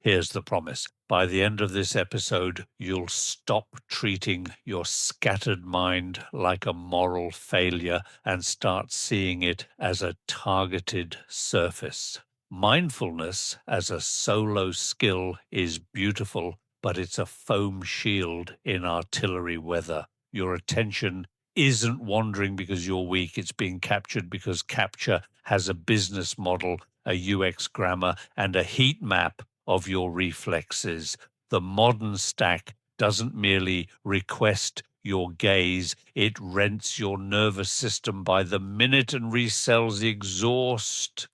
Here's the promise. By the end of this episode, you'll stop treating your scattered mind like a moral failure and start seeing it as a targeted surface. Mindfulness as a solo skill is beautiful, but it's a foam shield in artillery weather. Your attention isn't wandering because you're weak. It's being captured because capture has a business model, a UX grammar, and a heat map of your reflexes. The modern stack doesn't merely request your gaze, it rents your nervous system by the minute and resells the exhaust.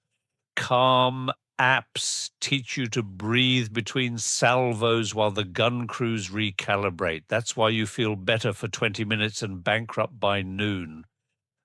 Calm apps teach you to breathe between salvos while the gun crews recalibrate. That's why you feel better for 20 minutes and bankrupt by noon.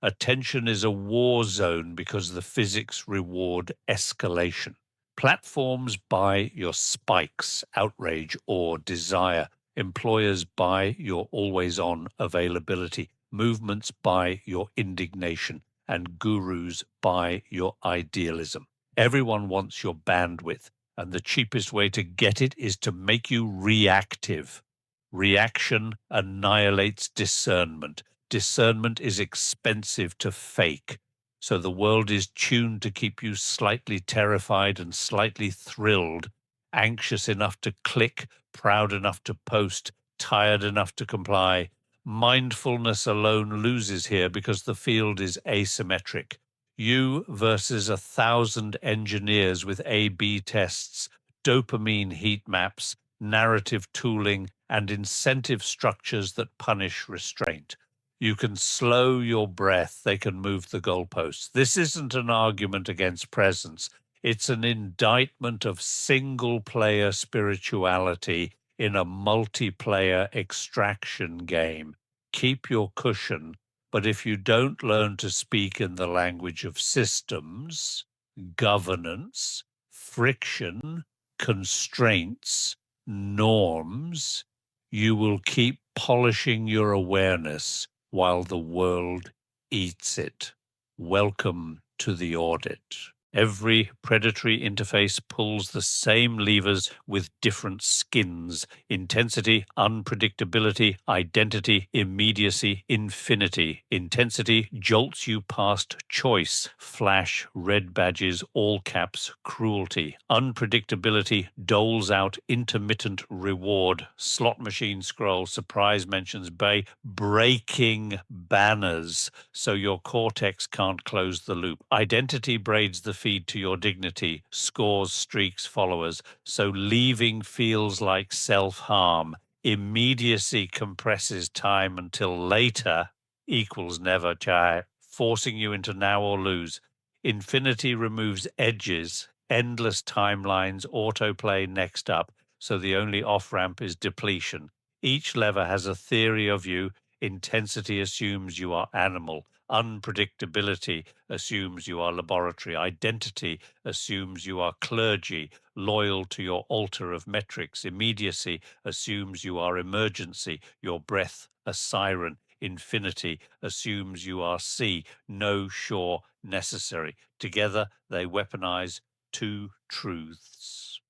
Attention is a war zone because the physics reward escalation. Platforms buy your spikes, outrage, or desire. Employers buy your always-on availability. Movements buy your indignation. And gurus buy your idealism. Everyone wants your bandwidth, and the cheapest way to get it is to make you reactive. Reaction annihilates discernment. Discernment is expensive to fake. So the world is tuned to keep you slightly terrified and slightly thrilled, anxious enough to click, proud enough to post, tired enough to comply. Mindfulness alone loses here because the field is asymmetric. You versus 1,000 engineers with A/B tests, dopamine heat maps, narrative tooling, and incentive structures that punish restraint. You can slow your breath, they can move the goalposts. This isn't an argument against presence. It's an indictment of single-player spirituality in a multiplayer extraction game. Keep your cushion, but if you don't learn to speak in the language of systems, governance, friction, constraints, norms, you will keep polishing your awareness while the world eats it. Welcome to the audit. Every predatory interface pulls the same levers with different skins: intensity, unpredictability, identity, immediacy, infinity. Intensity jolts you past choice, flash, red badges, all caps, cruelty. Unpredictability doles out intermittent reward, slot machine scroll, surprise mentions, breaking banners so your cortex can't close the loop. Identity braids the feed to your dignity, scores, streaks, followers, so leaving feels like self-harm. Immediacy compresses time until later equals never, forcing you into now or lose. Infinity removes edges, endless timelines, autoplay next up, so the only off-ramp is depletion. Each lever has a theory of you. Intensity assumes you are animal. Unpredictability assumes you are laboratory. Identity assumes you are clergy, loyal to your altar of metrics. Immediacy assumes you are emergency, your breath a siren. Infinity assumes you are sea, no shore necessary. Together they weaponize two truths.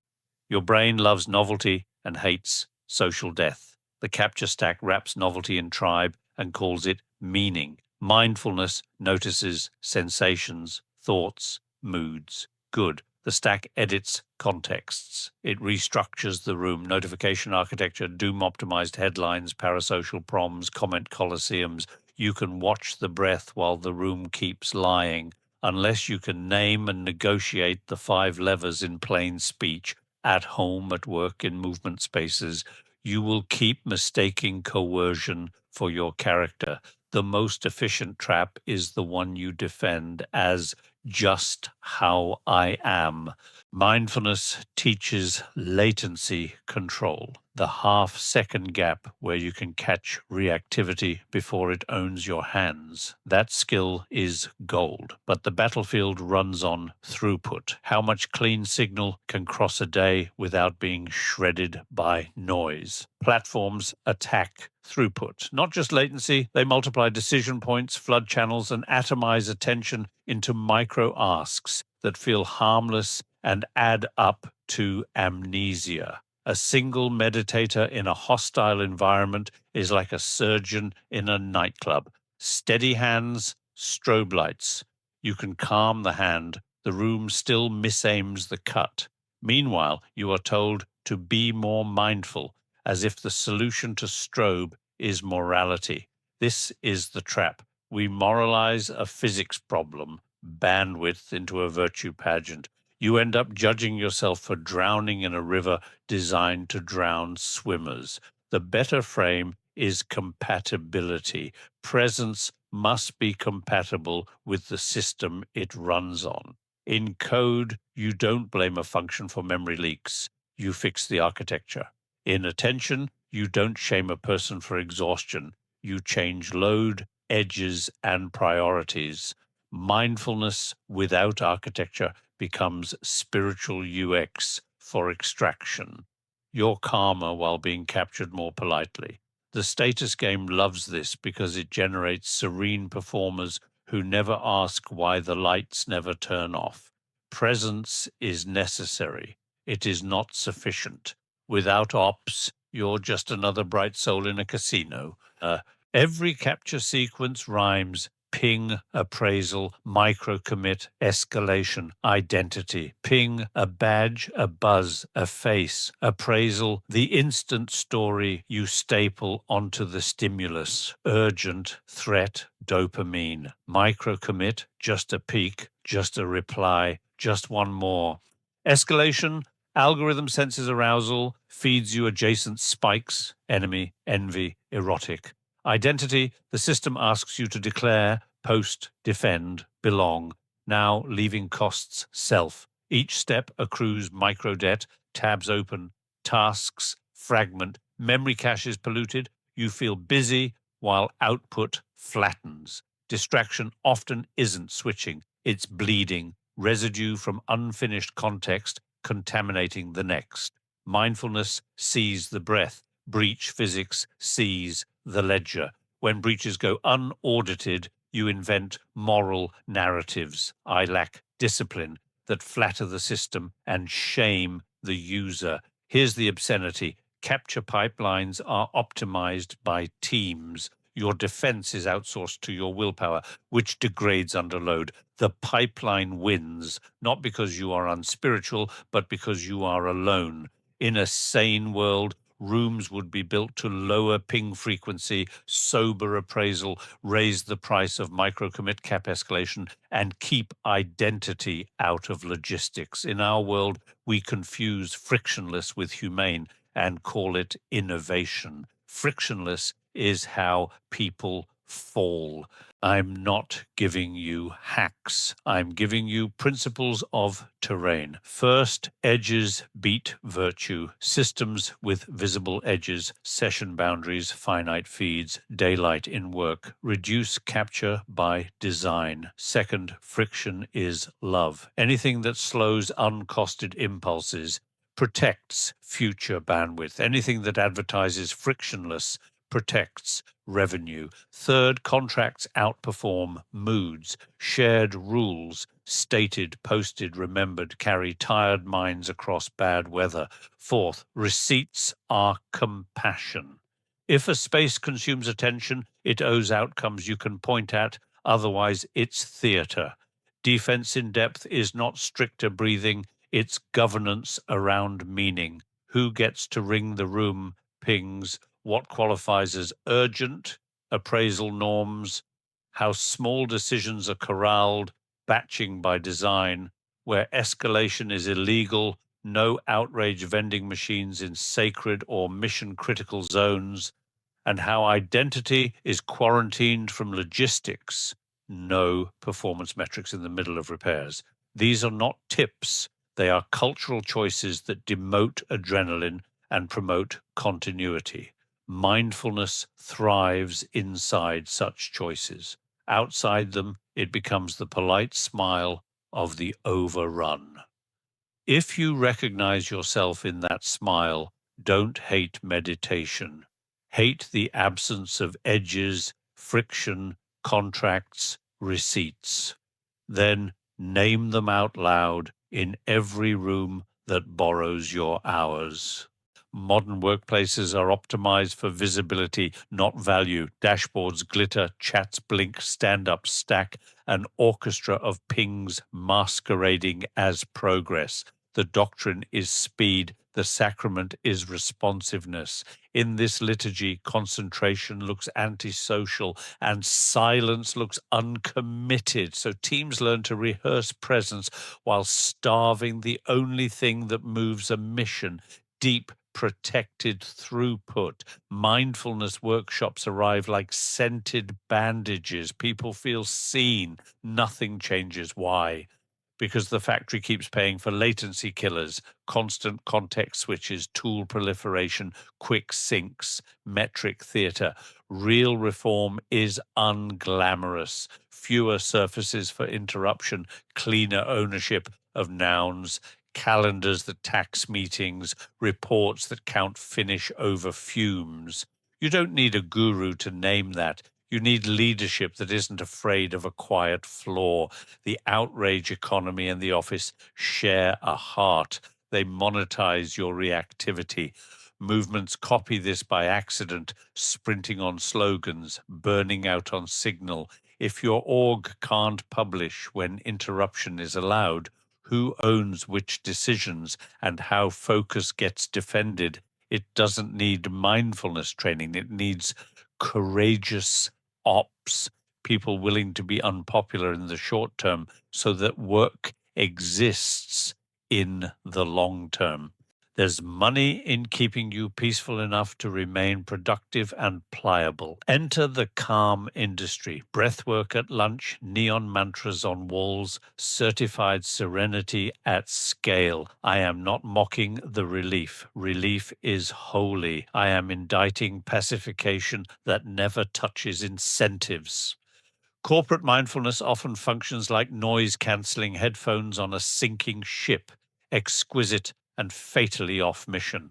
Your brain loves novelty and hates social death. The capture stack wraps novelty in tribe and calls it meaning. Mindfulness notices sensations, thoughts, moods. Good. The stack edits contexts. It restructures the room. Notification architecture, doom-optimized headlines, parasocial proms, comment coliseums. You can watch the breath while the room keeps lying. Unless you can name and negotiate the 5 levers in plain speech, at home, at work, in movement spaces, you will keep mistaking coercion for your character. The most efficient trap is the one you defend as just how I am. Mindfulness teaches latency control, the half-second gap where you can catch reactivity before it owns your hands. That skill is gold, but the battlefield runs on throughput. How much clean signal can cross a day without being shredded by noise? Platforms attack throughput, not just latency. They multiply decision points, flood channels, and atomize attention into micro asks that feel harmless and add up to amnesia. A single meditator in a hostile environment is like a surgeon in a nightclub. Steady hands, strobe lights. You can calm the hand. The room still misaims the cut. Meanwhile, you are told to be more mindful, as if the solution to strobe is morality. This is the trap. We moralize a physics problem, bandwidth, into a virtue pageant. You end up judging yourself for drowning in a river designed to drown swimmers. The better frame is compatibility. Presence must be compatible with the system it runs on. In code, you don't blame a function for memory leaks. You fix the architecture. In attention, you don't shame a person for exhaustion. You change load, edges, and priorities. Mindfulness without architecture becomes spiritual UX for extraction. You're calmer while being captured more politely. The status game loves this because it generates serene performers who never ask why the lights never turn off. Presence is necessary. It is not sufficient. Without ops, you're just another bright soul in a casino. Every capture sequence rhymes: ping, appraisal, micro commit, escalation, identity. Ping, a badge, a buzz, a face. Appraisal, the instant story you staple onto the stimulus. Urgent, threat, dopamine. Micro commit, just a peek, just a reply, just one more. Escalation, algorithm senses arousal, feeds you adjacent spikes, enemy, envy, erotic. Identity, the system asks you to declare, post, defend, belong, now leaving costs self. Each step accrues microdebt, tabs open, tasks fragment, memory cache is polluted, you feel busy while output flattens. Distraction often isn't switching, it's bleeding, residue from unfinished context contaminating the next. Mindfulness sees the breath. Breach physics sees the ledger. When breaches go unaudited, you invent moral narratives. I lack discipline that flatter the system and shame the user. Here's the obscenity. Capture pipelines are optimized by teams. Your defense is outsourced to your willpower, which degrades under load. The pipeline wins, not because you are unspiritual, but because you are alone. In a sane world, rooms would be built to lower ping frequency, sober appraisal, raise the price of micro-commit cap escalation, and keep identity out of logistics. In our world, we confuse frictionless with humane and call it innovation. Frictionless is how people fall. I'm not giving you hacks. I'm giving you principles of terrain. First, edges beat virtue. Systems with visible edges, session boundaries, finite feeds, daylight in work. Reduce capture by design. Second, friction is love. Anything that slows uncosted impulses protects future bandwidth. Anything that advertises frictionless protects revenue. Third, contracts outperform moods. Shared rules, stated, posted, remembered, carry tired minds across bad weather. Fourth, receipts are compassion. If a space consumes attention, it owes outcomes you can point at, otherwise it's theater. Defense in depth is not stricter breathing, it's governance around meaning. Who gets to ring the room, pings, what qualifies as urgent, appraisal norms, how small decisions are corralled, batching by design, where escalation is illegal, no outrage vending machines in sacred or mission critical zones, and how identity is quarantined from logistics, no performance metrics in the middle of repairs. These are not tips, they are cultural choices that demote adrenaline and promote continuity. Mindfulness thrives inside such choices. Outside them, it becomes the polite smile of the overrun. If you recognize yourself in that smile, don't hate meditation. Hate the absence of edges, friction, contracts, receipts. Then name them out loud in every room that borrows your hours. Modern workplaces are optimized for visibility, not value. Dashboards glitter, chats blink, stand-ups stack, an orchestra of pings masquerading as progress. The doctrine is speed, the sacrament is responsiveness. In this liturgy, concentration looks antisocial and silence looks uncommitted. So teams learn to rehearse presence while starving the only thing that moves a mission: deep, protected throughput. Mindfulness workshops arrive like scented bandages. People feel seen. Nothing changes. Why? Because the factory keeps paying for latency killers, constant context switches, tool proliferation, quick syncs, metric theater. Real reform is unglamorous. Fewer surfaces for interruption, cleaner ownership of nouns, calendars that tax meetings, reports that count finish over fumes. You don't need a guru to name that. You need leadership that isn't afraid of a quiet flaw. The outrage economy and the office share a heart. They monetize your reactivity. Movements copy this by accident, sprinting on slogans, burning out on signal. If your org can't publish when interruption is allowed, who owns which decisions and how focus gets defended? It doesn't need mindfulness training. It needs courageous ops, people willing to be unpopular in the short term so that work exists in the long term. There's money in keeping you peaceful enough to remain productive and pliable. Enter the calm industry. Breathwork at lunch, neon mantras on walls, certified serenity at scale. I am not mocking the relief. Relief is holy. I am indicting pacification that never touches incentives. Corporate mindfulness often functions like noise-canceling headphones on a sinking ship, exquisite and fatally off mission.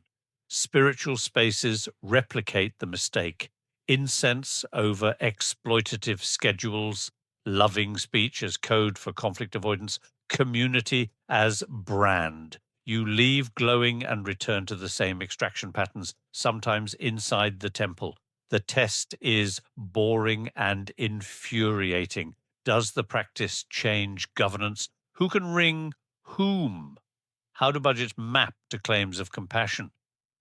Spiritual spaces replicate the mistake. Incense over exploitative schedules, loving speech as code for conflict avoidance, community as brand. You leave glowing and return to the same extraction patterns, sometimes inside the temple. The test is boring and infuriating. Does the practice change governance? Who can ring whom? How do budgets map to claims of compassion?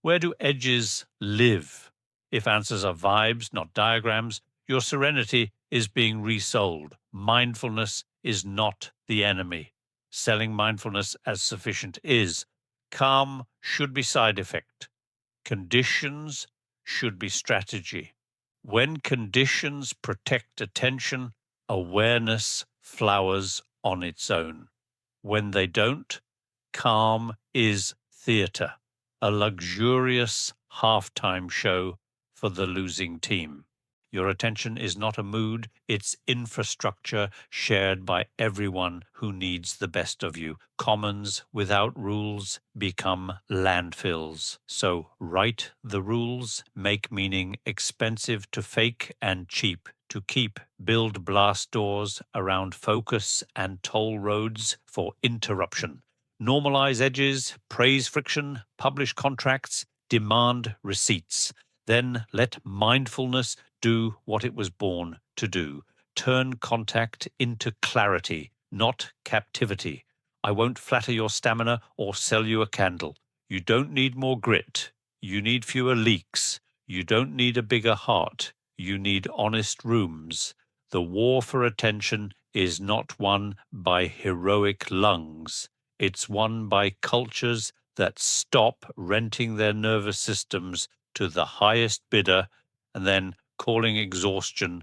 Where do edges live? If answers are vibes, not diagrams, your serenity is being resold. Mindfulness is not the enemy. Selling mindfulness as sufficient is. Calm should be side effect. Conditions should be strategy. When conditions protect attention, awareness flowers on its own. When they don't, calm is theater, a luxurious halftime show for the losing team. Your attention is not a mood, it's infrastructure shared by everyone who needs the best of you. Commons without rules become landfills. So write the rules, make meaning expensive to fake and cheap to keep. Build blast doors around focus and toll roads for interruption. Normalize edges, praise friction, publish contracts, demand receipts. Then let mindfulness do what it was born to do. Turn contact into clarity, not captivity. I won't flatter your stamina or sell you a candle. You don't need more grit. You need fewer leaks. You don't need a bigger heart. You need honest rooms. The war for attention is not won by heroic lungs. It's won by cultures that stop renting their nervous systems to the highest bidder and then calling exhaustion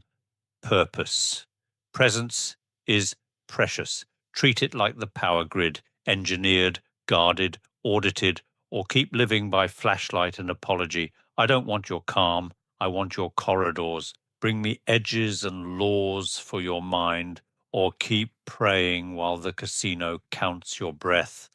purpose. Presence is precious. Treat it like the power grid, engineered, guarded, audited, or keep living by flashlight and apology. I don't want your calm. I want your corridors. Bring me edges and laws for your mind, or keep praying while the casino counts your breath.